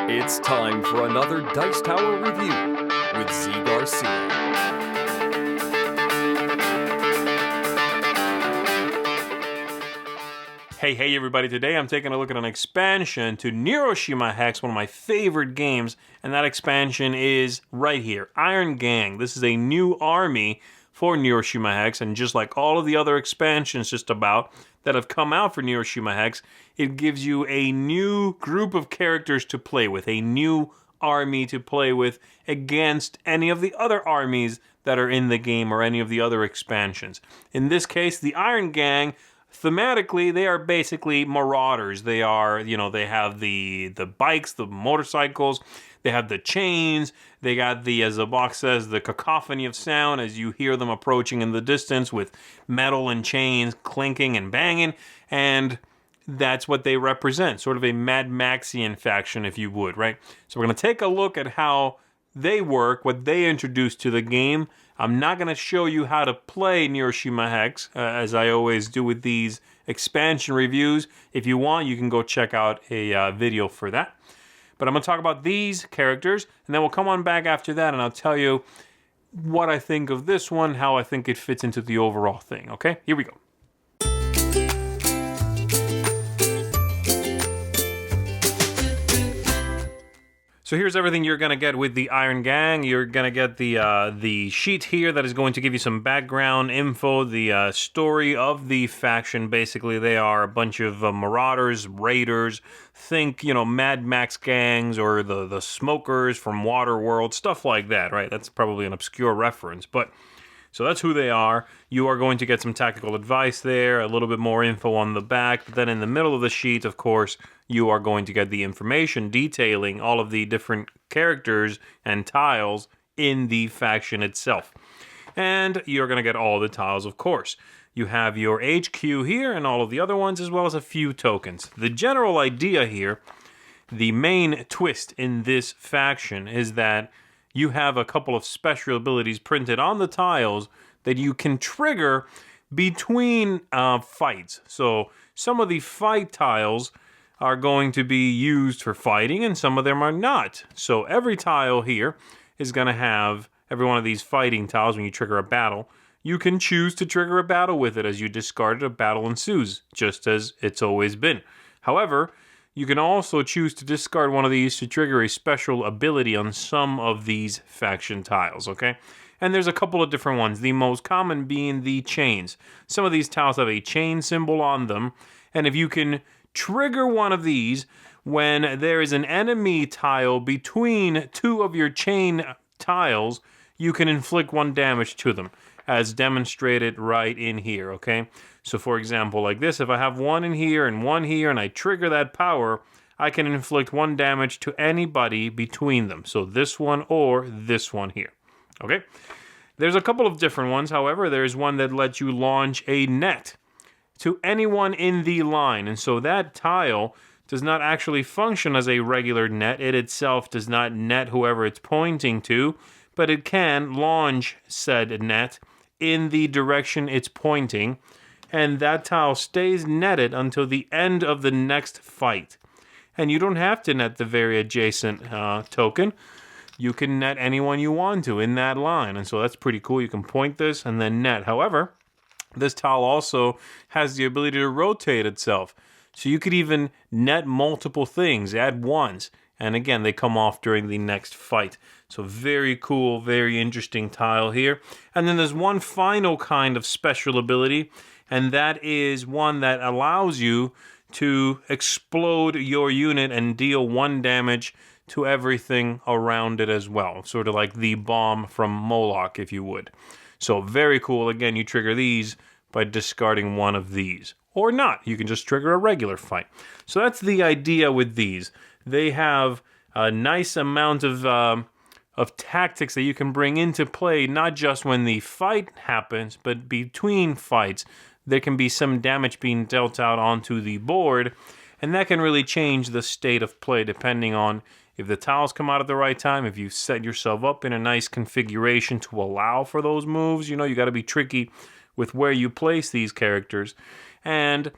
It's time for another Dice Tower review with Z Garcia. Hey everybody, today I'm taking a look at an expansion to Neuroshima Hex, one of my favorite games, and that expansion is right here, Iron Gang. This is a new army for Neuroshima Hex, and just like all of the other expansions just about that have come out for Neuroshima Hex, it gives you a new group of characters to play with, a new army to play with against any of the other armies that are in the game or any of the other expansions. In this case, the Iron Gang, thematically, they are basically marauders. They are, they have the bikes, the motorcycles, they have the chains, they got the, as the box says, the cacophony of sound as you hear them approaching in the distance with metal and chains clinking and banging, and that's what they represent, sort of a Mad Maxian faction, if you would, right? So we're going to take a look at how they work, what they introduce to the game. I'm not going to show you how to play Neuroshima Hex, as I always do with these expansion reviews. If you want, you can go check out a video for that. But I'm going to talk about these characters, and then we'll come on back after that, and I'll tell you what I think of this one, how I think it fits into the overall thing, okay? Here we go. So here's everything you're going to get with the Iron Gang. You're going to get the sheet here that is going to give you some background info, the story of the faction. Basically, they are a bunch of marauders, raiders. Think, Mad Max gangs or the smokers from Waterworld, stuff like that, right? That's probably an obscure reference, but so that's who they are. You are going to get some tactical advice there, a little bit more info on the back. But then in the middle of the sheet, of course, you are going to get the information detailing all of the different characters and tiles in the faction itself. And you're going to get all the tiles, of course. You have your HQ here and all of the other ones, as well as a few tokens. The general idea here, the main twist in this faction, is that you have a couple of special abilities printed on the tiles that you can trigger between fights. So some of the fight tiles are going to be used for fighting and some of them are not. So every tile here is going to have, every one of these fighting tiles, when you trigger a battle, you can choose to trigger a battle with it. As you discard it, a battle ensues, just as it's always been. However, you can also choose to discard one of these to trigger a special ability on some of these faction tiles, okay? And there's a couple of different ones, the most common being the chains. Some of these tiles have a chain symbol on them, and if you can trigger one of these when there is an enemy tile between two of your chain tiles, you can inflict 1 damage to them, as demonstrated right in here, okay? So for example, like this, if I have one in here and I trigger that power, I can inflict 1 damage to anybody between them. So this one or this one here, okay? There's a couple of different ones. However, there's one that lets you launch a net to anyone in the line. And so that tile does not actually function as a regular net. It itself does not net whoever it's pointing to, but it can launch said net in the direction it's pointing, and that tile stays netted until the end of the next fight. And you don't have to net the very adjacent token. You can net anyone you want to in that line, and so that's pretty cool. You can point this and then net. However, this tile also has the ability to rotate itself. So you could even net multiple things at once. And again, they come off during the next fight. So very cool, very interesting tile here. And then there's one final kind of special ability, and that is one that allows you to explode your unit and deal 1 damage to everything around it as well. Sort of like the bomb from Moloch, if you would. So very cool. Again, you trigger these by discarding one of these. Or not. You can just trigger a regular fight. So that's the idea with these. They have a nice amount of tactics that you can bring into play, not just when the fight happens, but between fights. There can be some damage being dealt out onto the board, and that can really change the state of play depending on if the tiles come out at the right time, if you set yourself up in a nice configuration to allow for those moves. You got to be tricky with where you place these characters. And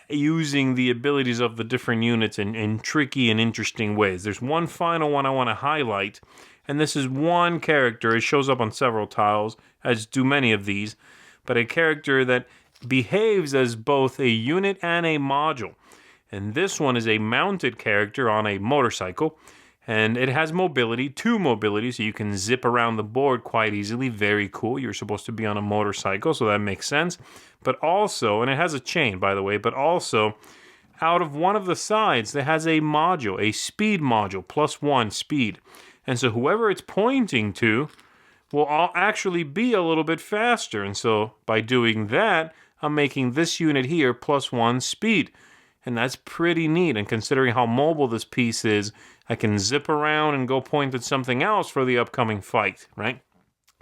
using the abilities of the different units in tricky and interesting ways. There's one final one I want to highlight, and this is one character. It shows up on several tiles, as do many of these, but a character that behaves as both a unit and a module. And this one is a mounted character on a motorcycle, and it has mobility, 2 mobility, so you can zip around the board quite easily. Very cool. You're supposed to be on a motorcycle, so that makes sense. But also, and it has a chain, by the way, but also, out of one of the sides, it has a module, a speed module, +1 speed. And so whoever it's pointing to will actually be a little bit faster. And so by doing that, I'm making this unit here +1 speed. And that's pretty neat. And considering how mobile this piece is, I can zip around and go point at something else for the upcoming fight, right?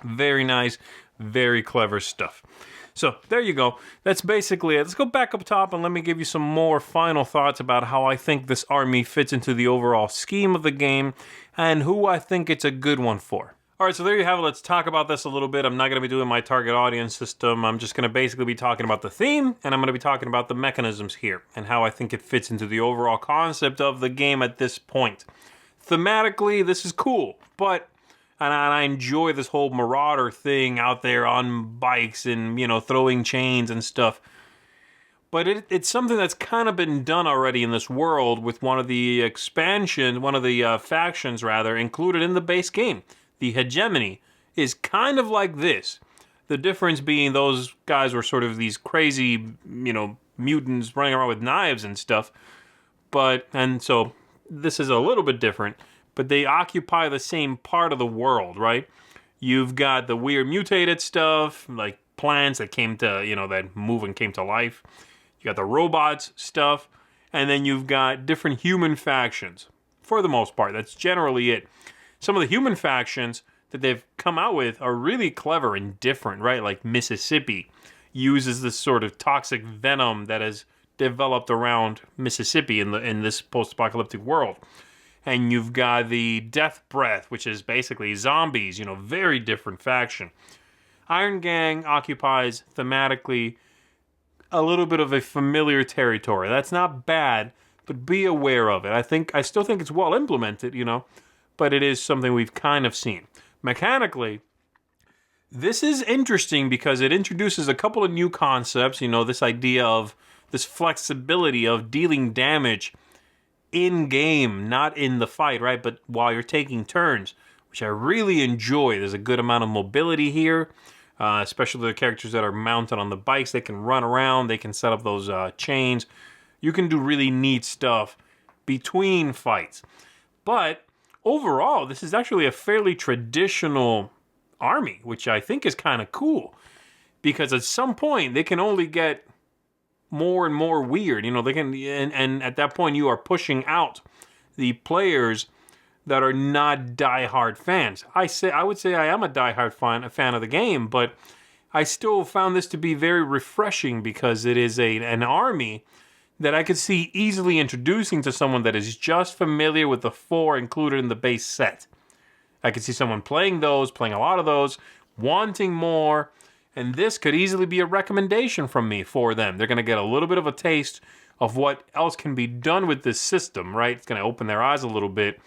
Very nice, very clever stuff. So there you go. That's basically it. Let's go back up top and let me give you some more final thoughts about how I think this army fits into the overall scheme of the game and who I think it's a good one for. All right, so there you have it. Let's talk about this a little bit. I'm not going to be doing my target audience system. I'm just going to basically be talking about the theme, and I'm going to be talking about the mechanisms here and how I think it fits into the overall concept of the game at this point. Thematically, this is cool, but and I enjoy this whole marauder thing out there on bikes and, throwing chains and stuff. But it's something that's kind of been done already in this world with one of the factions included in the base game. The hegemony is kind of like this. The difference being those guys were sort of these crazy, mutants running around with knives and stuff. And so this is a little bit different, but they occupy the same part of the world, right? You've got the weird mutated stuff, like plants that came to, that move and came to life. You got the robots stuff, and then you've got different human factions. For the most part, that's generally it. Some of the human factions that they've come out with are really clever and different, right? Like Mississippi uses this sort of toxic venom that has developed around Mississippi in this post-apocalyptic world. And you've got the Death Breath, which is basically zombies, very different faction. Iron Gang occupies thematically a little bit of a familiar territory. That's not bad, but be aware of it. I still think it's well implemented, but it is something we've kind of seen. Mechanically, this is interesting because it introduces a couple of new concepts, this idea of this flexibility of dealing damage in-game, not in the fight, right? But while you're taking turns, which I really enjoy. There's a good amount of mobility here, especially the characters that are mounted on the bikes. They can run around, they can set up those chains. You can do really neat stuff between fights. But overall, this is actually a fairly traditional army, which I think is kind of cool. Because at some point, they can only get more and more weird. They can, and at that point, you are pushing out the players that are not diehard fans. I would say I am a diehard fan of the game, but I still found this to be very refreshing because it is an army that I could see easily introducing to someone that is just familiar with the 4 included in the base set. I could see someone playing a lot of those, wanting more, and this could easily be a recommendation from me for them. They're going to get a little bit of a taste of what else can be done with this system, right? It's going to open their eyes a little bit,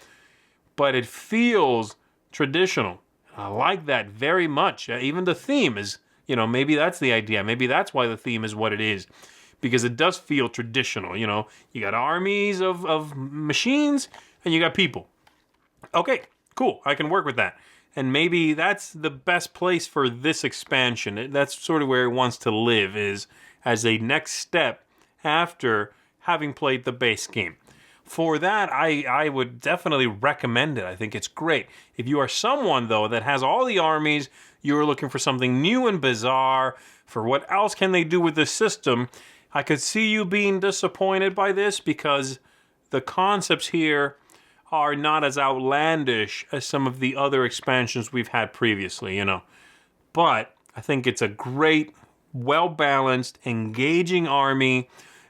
but it feels traditional. I like that very much. Even the theme is, maybe that's the idea. Maybe that's why the theme is what it is. Because it does feel traditional, You got armies of machines, and you got people. Okay, cool. I can work with that. And maybe that's the best place for this expansion. That's sort of where it wants to live, is as a next step after having played the base game. For that, I would definitely recommend it. I think it's great. If you are someone, though, that has all the armies, you're looking for something new and bizarre, for what else can they do with this system, I could see you being disappointed by this because the concepts here are not as outlandish as some of the other expansions we've had previously, But I think it's a great, well-balanced, engaging army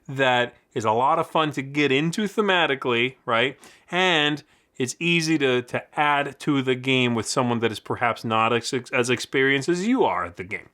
that is a lot of fun to get into thematically, right? And it's easy to add to the game with someone that is perhaps not as experienced as you are at the game.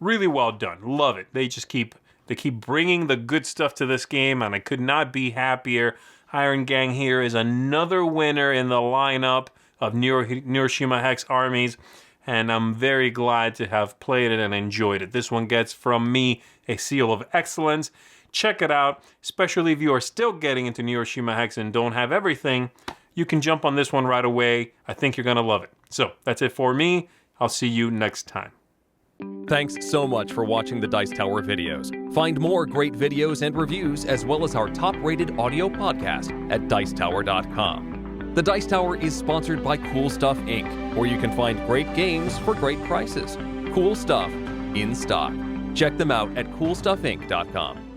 Really well done. Love it. They just keep They keep bringing the good stuff to this game, and I could not be happier. Iron Gang here is another winner in the lineup of Neuroshima Hex armies, and I'm very glad to have played it and enjoyed it. This one gets from me a seal of excellence. Check it out, especially if you are still getting into Neuroshima Hex and don't have everything. You can jump on this one right away. I think you're going to love it. So that's it for me. I'll see you next time. Thanks so much for watching the Dice Tower videos. Find more great videos and reviews, as well as our top-rated audio podcast at Dicetower.com. The Dice Tower is sponsored by Cool Stuff Inc., where you can find great games for great prices. Cool stuff in stock. Check them out at CoolStuffInc.com.